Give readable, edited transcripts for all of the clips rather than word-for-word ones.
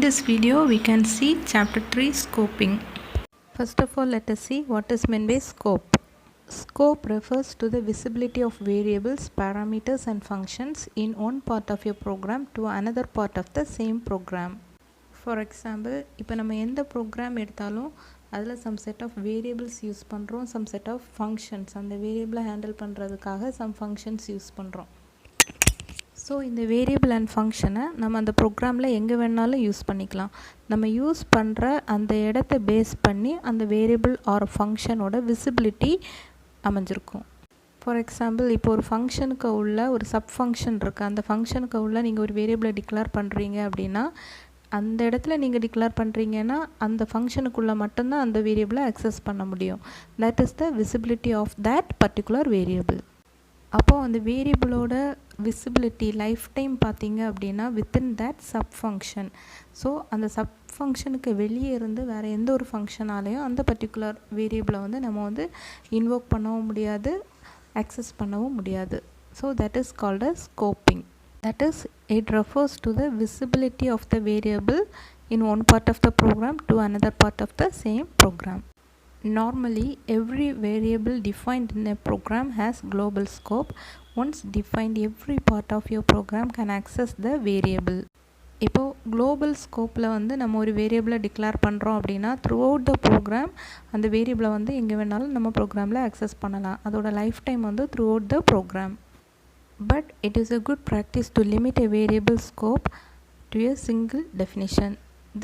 this video, we can see chapter 3 scoping. First of all, let us see what is meant by scope. Scope refers to the visibility of variables, parameters and functions in one part of your program to another part of the same program. For example, இப்போ நம்ம எந்த program எடுத்தாலும் அதில் some set of variables use பண்ணுறோம், some set of functions, அந்த வேரியபிளை handle பண்ணுறதுக்காக some functions use பண்ணுறோம். So இந்த வேரியபிள் அண்ட் ஃபங்க்ஷனை நம்ம அந்த ப்ரோக்ராமில் எங்கே வேணாலும் யூஸ் பண்ணிக்கலாம். நம்ம யூஸ் பண்ணுற அந்த இடத்த பேஸ் பண்ணி அந்த வேரியபிள் ஆர் ஃபங்க்ஷனோட விசிபிலிட்டி அமைஞ்சிருக்கும். ஃபார் எக்ஸாம்பிள், இப்போ ஒரு ஃபங்க்ஷனுக்கு உள்ள ஒரு சப் ஃபங்க்ஷன் இருக்குது. அந்த ஃபங்க்ஷனுக்கு உள்ள நீங்கள் ஒரு வேரியபிளை டிக்ளேர் பண்ணுறீங்க அப்படின்னா, அந்த இடத்துல நீங்கள் டிக்ளேர் பண்ணுறீங்கன்னா அந்த ஃபங்க்ஷனுக்குள்ளே மட்டும்தான் அந்த வேரியபிளை அக்சஸ் பண்ண முடியும். That is the visibility of that particular variable. அப்போது அந்த வேரியபிளோட விசிபிலிட்டி லைஃப் டைம் பார்த்தீங்க அப்படின்னா within that sub function. So அந்த சப் ஃபங்க்ஷனுக்கு வெளியே இருந்து வேறு எந்த ஒரு ஃபங்க்ஷனாலேயும் அந்த பர்டிகுலர் வேரியபிளை வந்து நம்ம வந்து இன்வோக் பண்ணவும் முடியாது, அக்சஸ் பண்ணவும் முடியாது. So that is called a scoping. That is, it refers to the visibility of the variable in one part of the program to another part of the same program. Normally, every variable defined in a program has global scope. Once defined, every part of your program can access the variable. இப்போது global ஸ்கோப்பில் வந்து நம்ம ஒரு வேரியபிளை declare பண்ணுறோம் அப்படின்னா through out the program அந்த வேரியபிளை வந்து எங்கே வேணாலும் நம்ம ப்ரோக்ராமில் அக்சஸ் பண்ணலாம். அதோட லைஃப் டைம் வந்து throughout the program. But it is a good practice to limit a variable scope to a single definition.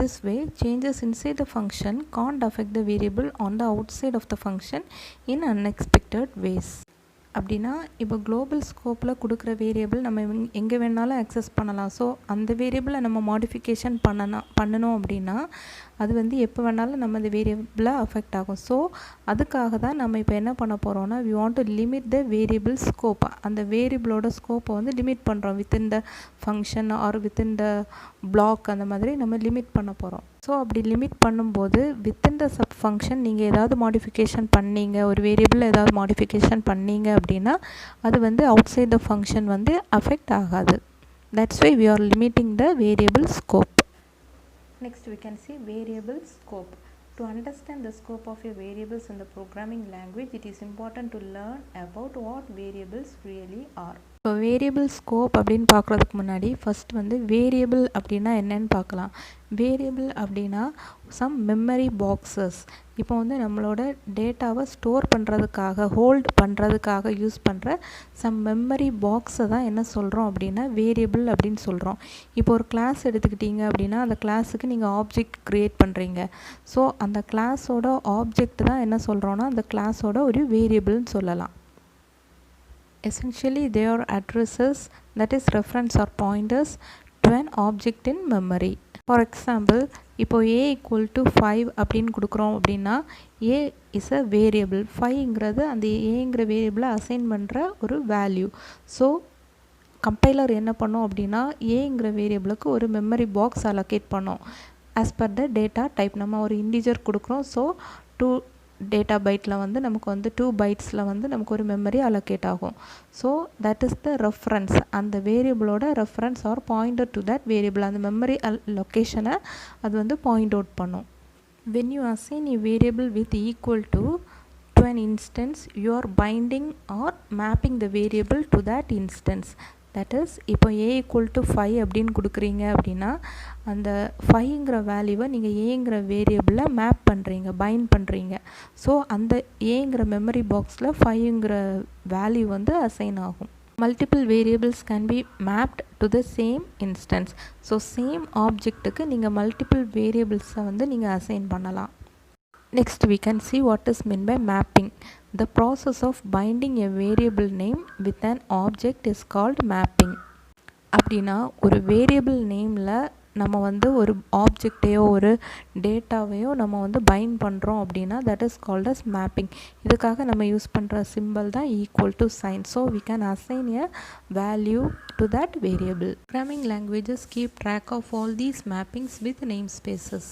This way, changes inside the function can't affect the variable on the outside of the function in unexpected ways. அப்படின்னா இப்போ global ஸ்கோப்பில் கொடுக்குற variable நம்ம எங்கே வேணாலும் access பண்ணலாம். So அந்த வேரியபிளை நம்ம modification பண்ணணும் அப்படின்னா அது வந்து எப்போ வேணாலும் நம்ம அந்த வேரியபிளை அஃபெக்ட் ஆகும். ஸோ அதுக்காக தான் நம்ம இப்போ என்ன பண்ண போகிறோம்னா, we want to limit the variable scope. அந்த வேரியபிளோட ஸ்கோப்பை வந்து லிமிட் பண்ணுறோம். Within the function or within the block அந்த மாதிரி நம்ம லிமிட் பண்ண போகிறோம். ஸோ அப்படி லிமிட் பண்ணும்போது வித்தின் த சப் ஃபங்க்ஷன் நீங்கள் ஏதாவது மாடிஃபிகேஷன் பண்ணீங்க, ஒரு வேரியபிள் ஏதாவது மாடிஃபிகேஷன் பண்ணீங்க அப்படின்னா அது வந்து அவுட் சைட் த ஃபங்க்ஷன் வந்து அஃபெக்ட் ஆகாது. That's why we are limiting the variable scope. Next we can see variable scope. To understand the scope of your variables in the programming language, it is important to learn about what variables really are. இப்போ variable scope அப்படின்னு பார்க்குறதுக்கு முன்னாடி first வந்து variable அப்படின்னா என்னன்னு பார்க்கலாம். Variable அப்படின்னா some memory boxes. இப்போ வந்து நம்மளோட டேட்டாவை ஸ்டோர் பண்ணுறதுக்காக, ஹோல்ட் பண்ணுறதுக்காக யூஸ் பண்ணுற சம் மெமரி பாக்ஸை தான் என்ன சொல்கிறோம் அப்படின்னா வேரியபிள் அப்படின்னு சொல்கிறோம். இப்போ ஒரு கிளாஸ் எடுத்துக்கிட்டிங்க அப்படின்னா அந்த கிளாஸுக்கு நீங்கள் ஆப்ஜெக்ட் க்ரியேட் பண்ணுறீங்க. ஸோ அந்த கிளாஸோட ஆப்ஜெக்ட் தான் என்ன சொல்கிறோன்னா அந்த கிளாஸோட ஒரு வேரியபிள்னு சொல்லலாம். Essentially, they are addresses, that is reference or pointers to an object in memory. For example, இப்போ a equal to 5 அப்படின்னு கொடுக்குறோம் அப்படின்னா a is a variable. 5ங்கிறது அந்த aங்கிற வேரியபிளை அசைன் பண்ணுற ஒரு வேல்யூ. ஸோ கம்பைலர் என்ன பண்ணோம் அப்படின்னா aங்கிற வேரியபிளுக்கு ஒரு மெமரி பாக்ஸ் அலோகேட் பண்ணோம். As per the data type நம்ம ஒரு இன்டிஜர் கொடுக்குறோம். ஸோ 2 டேட்டா பைட்டில் வந்து நமக்கு வந்து 2 பைட்ஸில் வந்து நமக்கு ஒரு மெமரி அலோகேட் ஆகும். So that is the reference. அந்த வேரியபிளோட reference or pointer to that variable. அந்த மெமரி லொக்கேஷனை அது வந்து பாயிண்ட் அவுட் பண்ணும். when you assign a variable with equal to an instance, you are binding or mapping the variable to that instance. That is இப்போ a equal to 5 அப்படின்னு கொடுக்குறீங்க அப்படின்னா அந்த 5ங்கிற வேல்யூவை நீங்கள் ஏங்கிற வேரியபிளில் மேப் பண்ணுறீங்க, பைண்ட் பண்ணுறீங்க. ஸோ அந்த ஏங்கிற மெமரி பாக்ஸில் 5ங்கிற வேல்யூ வந்து அசைன் ஆகும். Multiple variables can be mapped to the same instance. So same ஆப்ஜெக்ட்டுக்கு நீங்கள் மல்டிபிள் வேரியபிள்ஸை வந்து நீங்கள் அசைன் பண்ணலாம். Next we can see what is meant by mapping. The process of binding a variable name with an object is called mapping. அப்படின்னா ஒரு variable நேமில் நம்ம வந்து ஒரு ஆப்ஜெக்டையோ ஒரு டேட்டாவையோ நம்ம வந்து பைண்ட் பண்ணுறோம் அப்படின்னா that is called as mapping. இதுக்காக நம்ம யூஸ் பண்ணுற சிம்பிள் தான் equal to sign. So we can assign a value to that variable. Programming languages keep track of all these mappings with namespaces.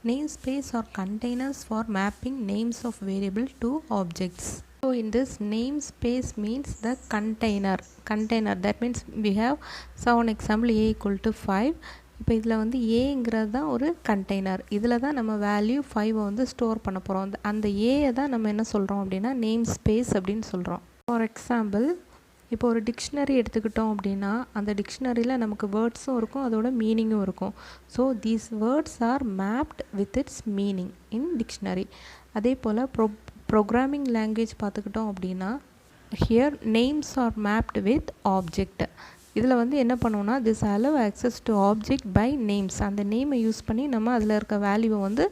Namespace are containers for mapping names of variable to objects. So in this namespace means the container. That means we have, so one example a equal to 5. இப்போ இதில் வந்து ஏங்கிறது தான் ஒரு container. இதில் தான் நம்ம value 5 வந்து ஸ்டோர் பண்ண போகிறோம். அந்த ஏயை தான் நம்ம என்ன சொல்கிறோம் அப்படின்னா நேம் ஸ்பேஸ் அப்படின்னு சொல்கிறோம். ஃபார் எக்ஸாம்பிள், இப்போ ஒரு டிக்ஷனரி எடுத்துக்கிட்டோம் அப்படின்னா அந்த டிக்ஷனரியில் நமக்கு வேர்ட்ஸும் இருக்கும், அதோட மீனிங்கும் இருக்கும். So these words are mapped with its meaning in dictionary. அதே போல் ப்ரோக்ராமிங் லாங்குவேஜ் பார்த்துக்கிட்டோம் அப்படின்னா here names are mapped with object. இதில் வந்து என்ன பண்ணுவோம்னா this allow access to object by names. அந்த நேமை யூஸ் பண்ணி நம்ம அதில் இருக்க வேல்யூவை வந்து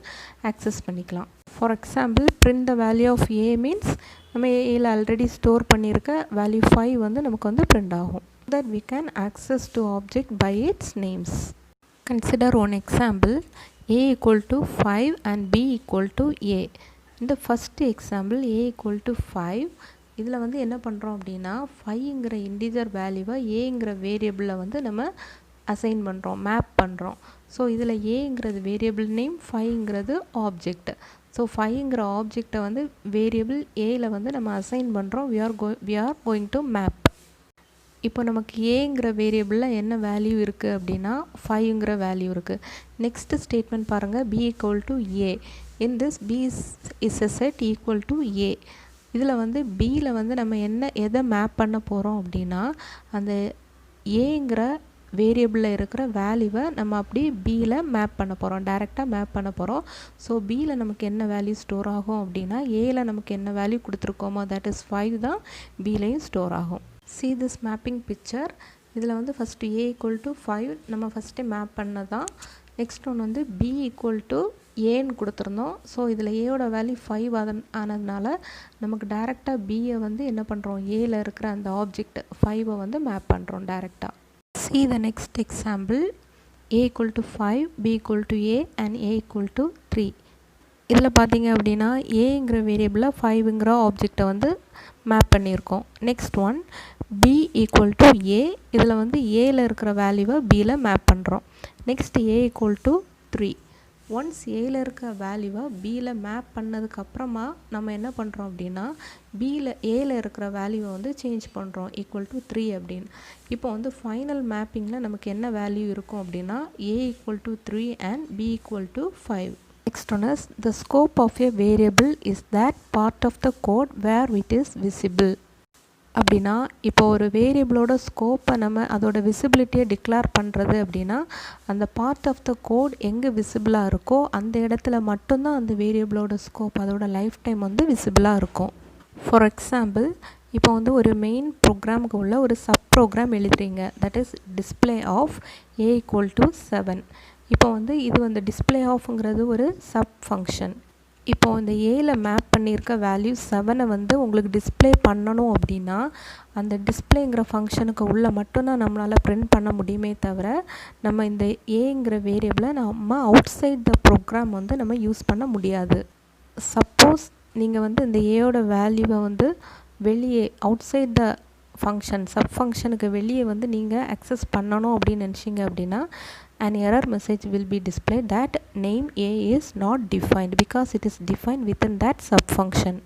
ஆக்சஸ் பண்ணிக்கலாம். For example, print the value of a means நம்ம ஏல ஆல்ரெடி ஸ்டோர் பண்ணியிருக்க வேல்யூ 5 வந்து நமக்கு வந்து பிரிண்ட் ஆகும். That we can access to object by its names. Consider one example, a equal to 5 and b equal to a. இந்த first example a equal to 5. இதில் வந்து என்ன பண்ணுறோம் அப்படின்னா 5ங்கிற இன்டிஜர் வேல்யூவை ஏங்கிற வேரியபிளில் வந்து நம்ம அசைன் பண்ணுறோம், மேப் பண்ணுறோம். ஸோ இதில் ஏங்கிறது வேரியபிள் நேம், 5ங்கிறது ஆப்ஜெக்ட். ஸோ 5ங்கிற ஆப்ஜெக்டை வந்து வேரியபிள் ஏல வந்து நம்ம அசைன் பண்ணுறோம். we are going to map. இப்போ நமக்கு ஏங்கிற வேரியபிளில் என்ன வேல்யூ இருக்குது அப்படின்னா 5ங்கிற வேல்யூ இருக்குது. நெக்ஸ்ட் ஸ்டேட்மெண்ட் பாருங்கள், b equal to a. in this b is a set equal to a. இதில் வந்து பியில் வந்து நம்ம எதை மேப் பண்ண போகிறோம் அப்படின்னா அந்த ஏங்கிற வேரியபிளில் இருக்கிற வேல்யூவை நம்ம அப்படி பியில் மேப் பண்ண போகிறோம், டைரெக்டாக மேப் பண்ண போகிறோம். ஸோ பியில் நமக்கு என்ன வேல்யூ ஸ்டோர் ஆகும் அப்படின்னா ஏல நமக்கு என்ன வேல்யூ கொடுத்துருக்கோமோ தட் இஸ் 5 தான் பிலையும் ஸ்டோர் ஆகும். see this mapping picture. இதில் வந்து ஃபஸ்ட்டு a equal to 5 நம்ம ஃபஸ்ட்டு மேப் பண்ணதான். நெக்ஸ்ட் ஒன்று வந்து b equal to ஏன்னு கொடுத்துருந்தோம். ஸோ இதில் ஏயோட வேல்யூ 5 ஆனதுனால நமக்கு டைரெக்டாக பியை வந்து என்ன பண்ணுறோம், ஏல இருக்கிற அந்த ஆப்ஜெக்ட் 5 வந்து மேப் பண்ணுறோம் டைரெக்டாக. see the next example, a equal to 5, b equal to a and a equal to 3. இதில் பார்த்தீங்க அப்படின்னா ஏங்கிற வேரியபிளில் 5ங்கிற ஆப்ஜெக்டை வந்து மேப் பண்ணியிருக்கோம். Next one b equal to a. இதில் வந்து ஏல இருக்கிற வேல்யூவை பியில் மேப் பண்ணுறோம். Next a equal to 3. Once ஏல இருக்க வேல்யூவை பியில் மேப் பண்ணதுக்கப்புறமா நம்ம என்ன பண்ணுறோம் அப்படின்னா ஏல இருக்கிற வேல்யூவை வந்து சேஞ்ச் பண்ணுறோம் ஈக்குவல் டு 3 அப்படின்னு. இப்போ வந்து ஃபைனல் மேப்பிங்கில் நமக்கு என்ன வேல்யூ இருக்கும் அப்படின்னா a equal to 3 and b equal to 5. Next one is the scope of a variable is that part of the code where it is visible. அப்படின்னா இப்போ ஒரு வேரியபிளோட ஸ்கோப்பை நம்ம அதோட விசிபிலிட்டியை டிக்ளேர் பண்ணுறது அப்படின்னா அந்த பார்ட் ஆஃப் த கோட் எங்கே விசிபிளாக இருக்கோ அந்த இடத்துல மட்டும்தான் அந்த வேரியபிளோட ஸ்கோப், அதோட லைஃப் டைம் வந்து விசிபிளாக இருக்கும். ஃபார் எக்ஸாம்பிள், இப்போ வந்து ஒரு மெயின் ப்ரோக்ராமுக்கு உள்ள ஒரு சப் ப்ரோக்ராம் எழுதுறீங்க, that is display of a equal to 7. இப்போ வந்து இது வந்து டிஸ்பிளே ஆஃப்ங்கிறது ஒரு சப் ஃபங்க்ஷன். இப்போ இந்த ஏல மேப் பண்ணியிருக்க வேல்யூ 7 வந்து உங்களுக்கு டிஸ்பிளே பண்ணணும் அப்படின்னா அந்த டிஸ்பிளேங்கிற ஃபங்க்ஷனுக்கு உள்ள மட்டும்தான் நம்மளால் பிரிண்ட் பண்ண முடியுமே தவிர நம்ம இந்த ஏங்கிற வேரியபிளை நம்ம அவுட் சைட் த ப்ரோக்ராம் வந்து நம்ம யூஸ் பண்ண முடியாது. சப்போஸ் நீங்கள் வந்து இந்த ஏயோட வேல்யூவை வந்து வெளியே outside the function sub ஃபங்க்ஷனுக்கு வெளியே வந்து நீங்கள் அக்சஸ் பண்ணணும் அப்படின்னு நினச்சிங்க அப்படின்னா an error message will be displayed that name a is not defined because it is defined within that subfunction.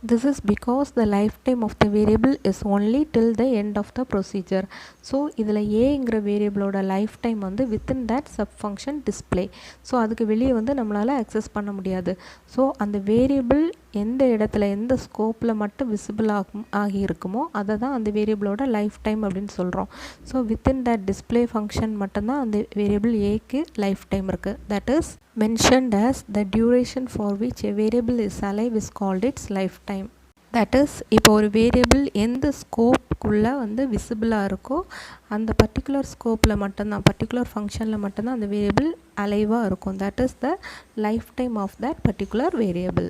This is because the lifetime of the variable is only till the end of the procedure. So இதில் ஏங்கிற வேரியபிளோட life time வந்து within that sub function display. So அதுக்கு வெளியே வந்து நம்மளால் access பண்ண முடியாது. So அந்த வேரியபிள் எந்த இடத்துல எந்த ஸ்கோப்பில் மட்டும் விசிபிள் ஆகி இருக்குமோ அதை தான் அந்த வேரியபிளோட லைஃப் டைம் அப்படின்னு சொல்கிறோம். So within that display function மட்டும்தான் அந்த வேரியபிள் ஏக்கு லைஃப் டைம் இருக்குது. That is mentioned as the duration for which a variable is alive is called its lifetime. That is, இப்போ ஒரு வேரியபிள் எந்த ஸ்கோப்புக்குள்ளே வந்து விசிபிளாக இருக்கோ அந்த பர்டிகுலர் ஸ்கோப்பில் மட்டும்தான் பர்டிகுலர் ஃபங்க்ஷனில் மட்டும்தான் அந்த வேரியபிள் அலைவாக இருக்கும். That is the lifetime of that particular variable.